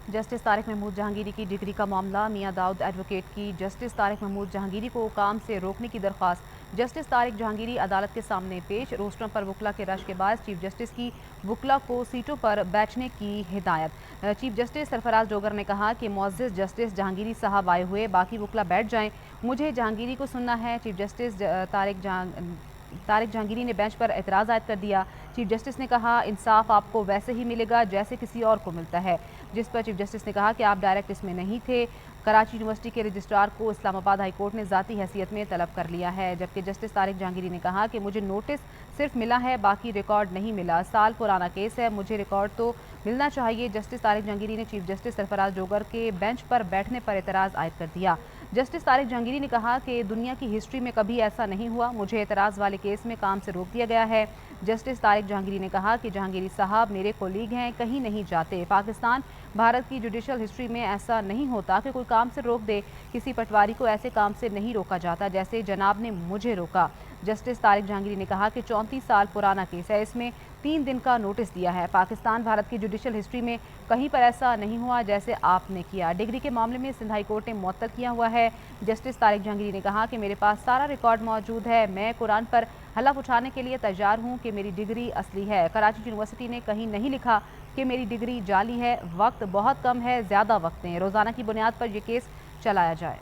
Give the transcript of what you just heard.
Justice Tariq Mahmood Jahangiri की degree का मामला। मियां दाऊद एडवोकेट की जस्टिस तारिक महमूद जहांगीरी को काम से रोकने की दरख्वास्त। जस्टिस तारिक जहांगीरी अदालत के सामने पेश। रोस्टरों पर वकला के रश के बाद चीफ जस्टिस की वकला को सीटों पर बैठने की हिदायत। चीफ जस्टिस सरफराज डोगर ने कहा कि मुअज़्ज़ज़ जस्टिस जहांगीरी साहब आए हुए, बाकी वकला बैठ जाएं, मुझे जहांगीरी को सुनना है। चीफ जस्टिस तारिक जहांगीरी ने बेंच पर एतराज़ आयद कर दिया। चीफ जस्टिस ने कहा, इंसाफ आपको वैसे ही मिलेगा जैसे किसी और को मिलता है। जिस पर चीफ जस्टिस ने कहा कि आप डायरेक्ट इसमें नहीं थे। कराची यूनिवर्सिटी के रजिस्ट्रार को इस्लामाबाद हाई कोर्ट ने ज़ाती हैसियत में तलब कर लिया है। जबकि जस्टिस तारिक जहांगीरी ने कहा कि मुझे नोटिस सिर्फ मिला है, बाकी रिकॉर्ड नहीं मिला। साल पुराना केस है, मुझे रिकॉर्ड तो मिलना चाहिए। जस्टिस तारिक जहांगीरी ने चीफ जस्टिस सरफराज डोगर के बेंच पर बैठने पर एतराज़ आयद कर दिया। जस्टिस तारिक जहांगीरी ने कहा कि दुनिया की हिस्ट्री में कभी ऐसा नहीं हुआ, मुझे एतराज़ वाले केस में काम से रोक दिया गया है। जस्टिस तारिक जहांगीरी ने कहा कि जहांगीरी साहब मेरे कोलीग हैं, कहीं नहीं जाते। पाकिस्तान भारत की जुडिशल हिस्ट्री में ऐसा नहीं होता कि कोई काम से रोक दे। किसी पटवारी को ऐसे काम से नहीं रोका जाता जैसे जनाब ने मुझे रोका। जस्टिस तारिक जहांगीरी ने कहा कि 34 साल पुराना केस है, इसमें 3 दिन का नोटिस दिया है। पाकिस्तान भारत की जुडिशल हिस्ट्री में कहीं पर ऐसा नहीं हुआ जैसे आपने किया। डिग्री के मामले में सिंध हाई कोर्ट ने मुअत्तल किया हुआ है। जस्टिस तारिक जहांगीरी ने कहा कि मेरे पास सारा रिकॉर्ड मौजूद है, मैं कुरान पर हलफ उठाने के लिए तैयार हूँ कि मेरी डिग्री असली है। कराची यूनिवर्सिटी ने कहीं नहीं लिखा कि मेरी डिग्री जाली है। वक्त बहुत कम है, ज़्यादा वक्त दें। रोज़ाना की बुनियाद पर यह केस चलाया जाए।